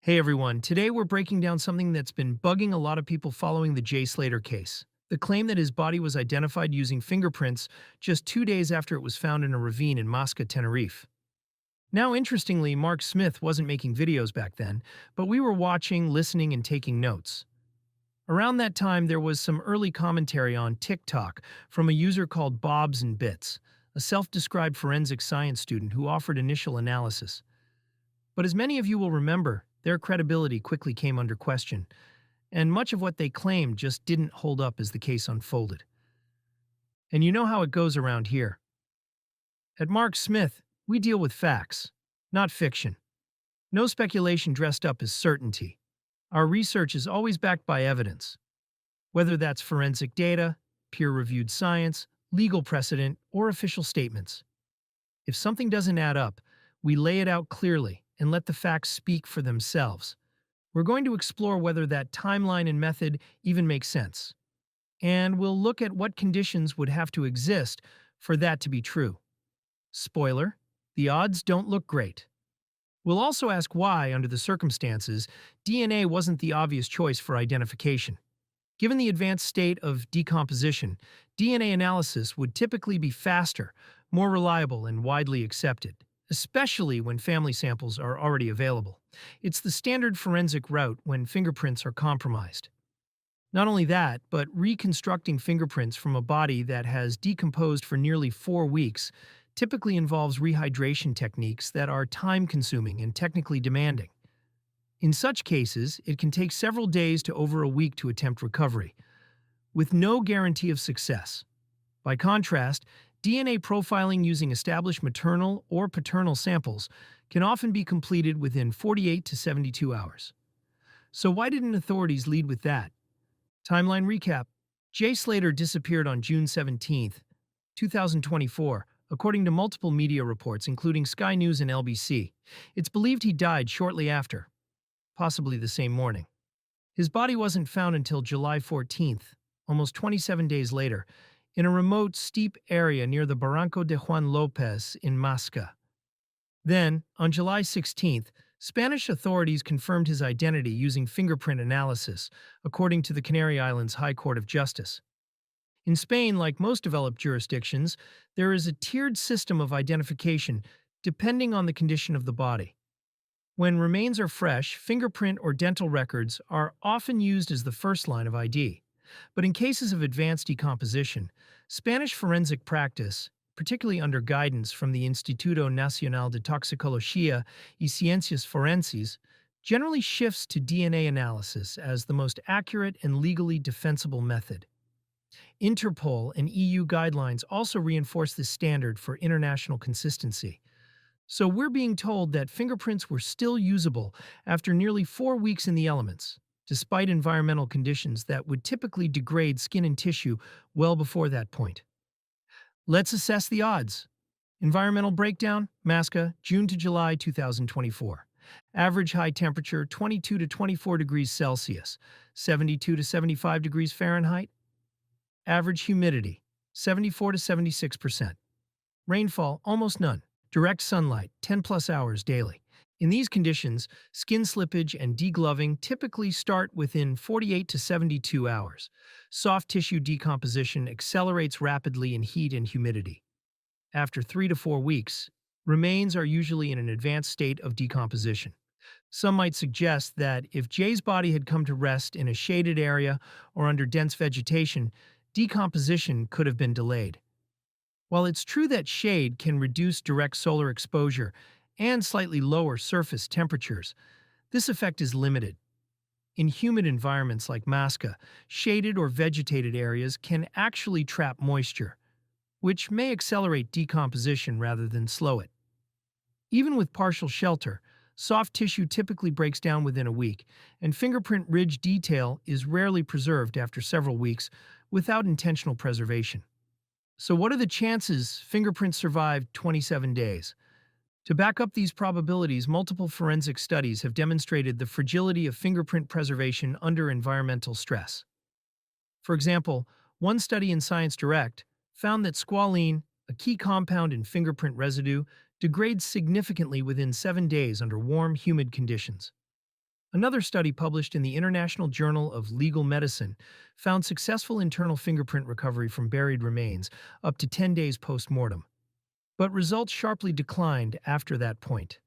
Hey everyone, today we're breaking down something that's been bugging a lot of people following the Jay Slater case. The claim that his body was identified using fingerprints just 2 days after it was found in a ravine in Masca, Tenerife. Now, interestingly, Mark Smith wasn't making videos back then, but we were watching, listening, and taking notes. Around that time, there was some early commentary on TikTok from a user called Bobs and Bits, a self-described forensic science student who offered initial analysis. But as many of you will remember, their credibility quickly came under question, and much of what they claimed just didn't hold up as the case unfolded. And you know how it goes around here. At Mark Smith, we deal with facts, not fiction. No speculation dressed up as certainty. Our research is always backed by evidence, whether that's forensic data, peer-reviewed science, legal precedent, or official statements. If something doesn't add up, we lay it out clearly and let the facts speak for themselves. We're going to explore whether that timeline and method even make sense. And we'll look at what conditions would have to exist for that to be true. Spoiler, the odds don't look great. We'll also ask why, under the circumstances, DNA wasn't the obvious choice for identification. Given the advanced state of decomposition, DNA analysis would typically be faster, more reliable, and widely accepted, especially when family samples are already available. It's the standard forensic route when fingerprints are compromised. Not only that, but reconstructing fingerprints from a body that has decomposed for nearly 4 weeks typically involves rehydration techniques that are time-consuming and technically demanding. In such cases, it can take several days to over a week to attempt recovery, with no guarantee of success. By contrast, DNA profiling using established maternal or paternal samples can often be completed within 48 to 72 hours. So why didn't authorities lead with that? Timeline recap. Jay Slater disappeared on June 17, 2024, according to multiple media reports including Sky News and LBC. It's believed he died shortly after, possibly the same morning. His body wasn't found until July 14th, almost 27 days later, in a remote, steep area near the Barranco de Juan Lopez in Masca. Then, on July 16th, Spanish authorities confirmed his identity using fingerprint analysis, according to the Canary Islands High Court of Justice. In Spain, like most developed jurisdictions, there is a tiered system of identification depending on the condition of the body. When remains are fresh, fingerprint or dental records are often used as the first line of ID. But in cases of advanced decomposition, Spanish forensic practice, particularly under guidance from the Instituto Nacional de Toxicología y Ciencias Forenses, generally shifts to DNA analysis as the most accurate and legally defensible method. Interpol and EU guidelines also reinforce this standard for international consistency. So we're being told that fingerprints were still usable after nearly 4 weeks in the elements, despite environmental conditions that would typically degrade skin and tissue well before that point. Let's assess the odds. Environmental breakdown, Masca, June to July 2024. Average high temperature 22 to 24 degrees Celsius, 72 to 75 degrees Fahrenheit. Average humidity 74 to 76%. Rainfall almost none. Direct sunlight 10 plus hours daily. In these conditions, skin slippage and degloving typically start within 48 to 72 hours. Soft tissue decomposition accelerates rapidly in heat and humidity. After 3 to 4 weeks, remains are usually in an advanced state of decomposition. Some might suggest that if Jay's body had come to rest in a shaded area or under dense vegetation, decomposition could have been delayed. While it's true that shade can reduce direct solar exposure and slightly lower surface temperatures, this effect is limited. In humid environments like Masca, shaded or vegetated areas can actually trap moisture, which may accelerate decomposition rather than slow it. Even with partial shelter, soft tissue typically breaks down within a week, and fingerprint ridge detail is rarely preserved after several weeks without intentional preservation. So what are the chances fingerprints survived 27 days? To back up these probabilities, multiple forensic studies have demonstrated the fragility of fingerprint preservation under environmental stress. For example, one study in Science Direct found that squalene, a key compound in fingerprint residue, degrades significantly within 7 days under warm, humid conditions. Another study published in the International Journal of Legal Medicine found successful internal fingerprint recovery from buried remains up to 10 days post-mortem. But results sharply declined after that point.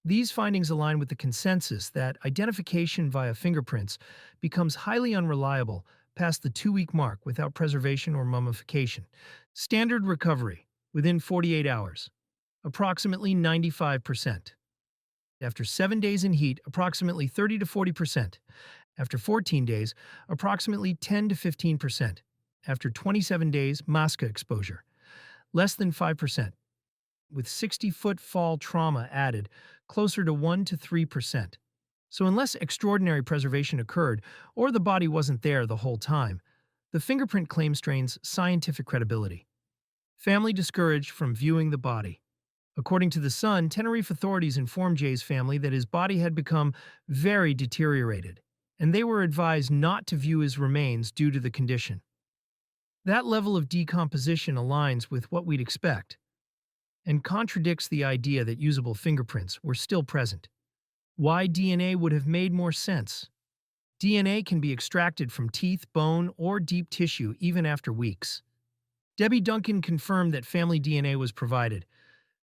These findings align with the consensus that identification via fingerprints becomes highly unreliable past the 2-week mark without preservation or mummification. Standard recovery within 48 hours, approximately 95%. After 7 days in heat, approximately 30 to 40%. After 14 days, approximately 10 to 15%. After 27 days, Masca exposure, less than 5%. With 60-foot fall trauma added, closer to 1 to 3%. So unless extraordinary preservation occurred or the body wasn't there the whole time, the fingerprint claim strains scientific credibility. Family discouraged from viewing the body. According to The Sun, Tenerife authorities informed Jay's family that his body had become very deteriorated, and they were advised not to view his remains due to the condition. That level of decomposition aligns with what we'd expect, and contradicts the idea that usable fingerprints were still present. Why DNA would have made more sense? DNA can be extracted from teeth, bone, or deep tissue even after weeks. Debbie Duncan confirmed that family DNA was provided.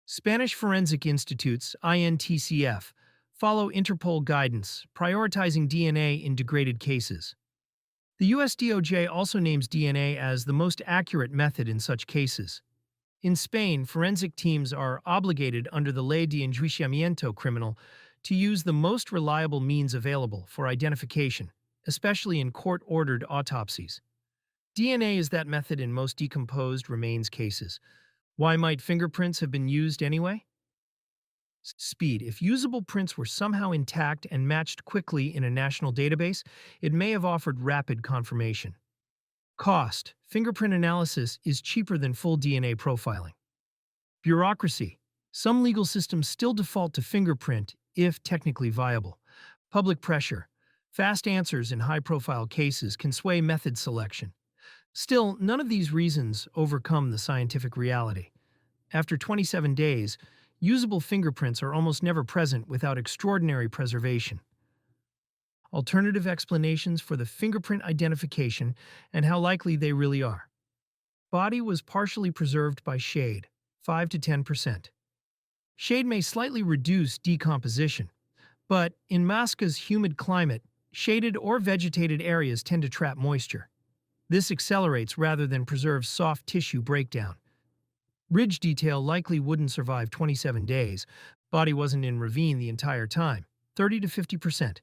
Spanish Forensic Institutes, INTCF, follow Interpol guidance, prioritizing DNA in degraded cases. The US DOJ also names DNA as the most accurate method in such cases. In Spain, forensic teams are obligated under the Ley de Enjuiciamiento Criminal to use the most reliable means available for identification, especially in court-ordered autopsies. DNA is that method in most decomposed remains cases. Why might fingerprints have been used anyway? Speed. If usable prints were somehow intact and matched quickly in a national database, it may have offered rapid confirmation. Cost. Fingerprint analysis is cheaper than full DNA profiling. Bureaucracy. Some legal systems still default to fingerprint if technically viable. Public pressure. Fast answers in high-profile cases can sway method selection. Still, none of these reasons overcome the scientific reality. After 27 days, usable fingerprints are almost never present without extraordinary preservation. Alternative explanations for the fingerprint identification and how likely they really are. Body was partially preserved by shade, 5 to 10%. Shade may slightly reduce decomposition, but in Masca's humid climate, shaded or vegetated areas tend to trap moisture. This accelerates rather than preserves soft tissue breakdown. Ridge detail likely wouldn't survive 27 days. Body wasn't in ravine the entire time, 30 to 50%.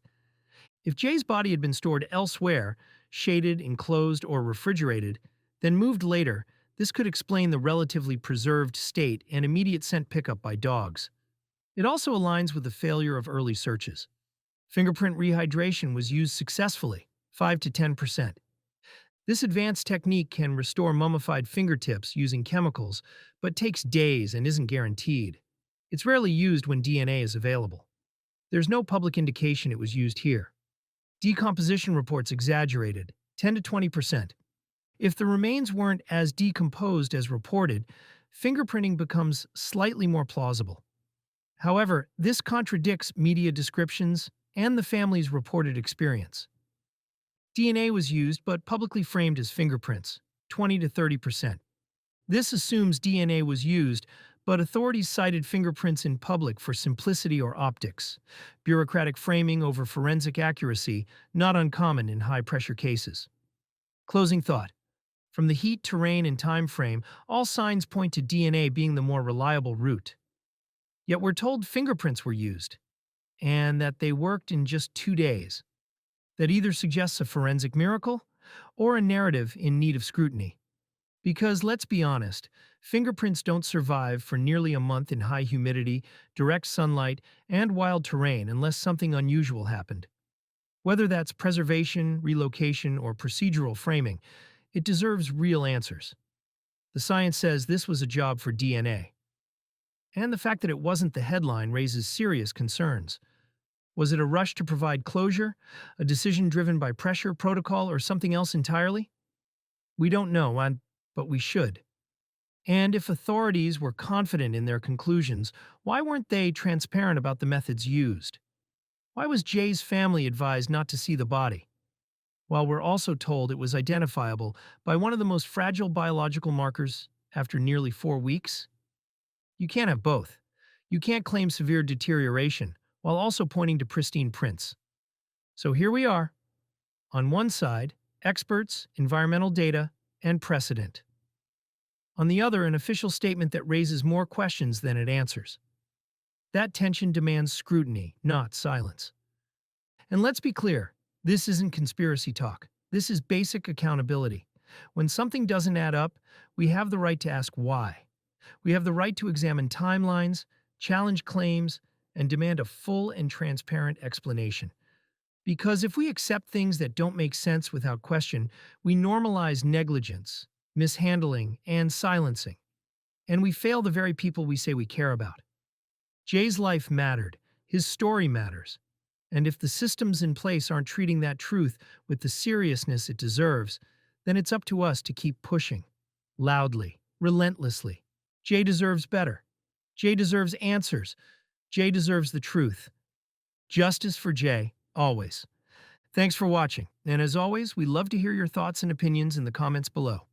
If Jay's body had been stored elsewhere, shaded, enclosed, or refrigerated, then moved later, this could explain the relatively preserved state and immediate scent pickup by dogs. It also aligns with the failure of early searches. Fingerprint rehydration was used successfully, 5 to 10%. This advanced technique can restore mummified fingertips using chemicals, but takes days and isn't guaranteed. It's rarely used when DNA is available. There's no public indication it was used here. Decomposition reports exaggerated, 10 to 20%. If the remains weren't as decomposed as reported, fingerprinting becomes slightly more plausible. However, this contradicts media descriptions and the family's reported experience. DNA was used but publicly framed as fingerprints, 20 to 30%. This assumes DNA was used, but authorities cited fingerprints in public for simplicity or optics. Bureaucratic framing over forensic accuracy, not uncommon in high-pressure cases. Closing thought. From the heat, terrain, and time frame, all signs point to DNA being the more reliable route. Yet we're told fingerprints were used, and that they worked in just 2 days. That either suggests a forensic miracle or a narrative in need of scrutiny. Because, let's be honest, fingerprints don't survive for nearly a month in high humidity, direct sunlight, and wild terrain unless something unusual happened. Whether that's preservation, relocation, or procedural framing, it deserves real answers. The science says this was a job for DNA. And the fact that it wasn't the headline raises serious concerns. Was it a rush to provide closure, a decision driven by pressure, protocol, or something else entirely? We don't know, but we should. And if authorities were confident in their conclusions, why weren't they transparent about the methods used? Why was Jay's family advised not to see the body, while we're also told it was identifiable by one of the most fragile biological markers after nearly 4 weeks? You can't have both. You can't claim severe deterioration while also pointing to pristine prints. So here we are. On one side, experts, environmental data, and precedent. On the other, an official statement that raises more questions than it answers. That tension demands scrutiny, not silence. And let's be clear, this isn't conspiracy talk. This is basic accountability. When something doesn't add up, we have the right to ask why. We have the right to examine timelines, challenge claims, and demand a full and transparent explanation. Because if we accept things that don't make sense without question, we normalize negligence, mishandling, and silencing. And we fail the very people we say we care about. Jay's life mattered. His story matters. And if the systems in place aren't treating that truth with the seriousness it deserves, then it's up to us to keep pushing. Loudly, relentlessly. Jay deserves better. Jay deserves answers. Jay deserves the truth. Justice for Jay, always. Thanks for watching, and as always, we love to hear your thoughts and opinions in the comments below.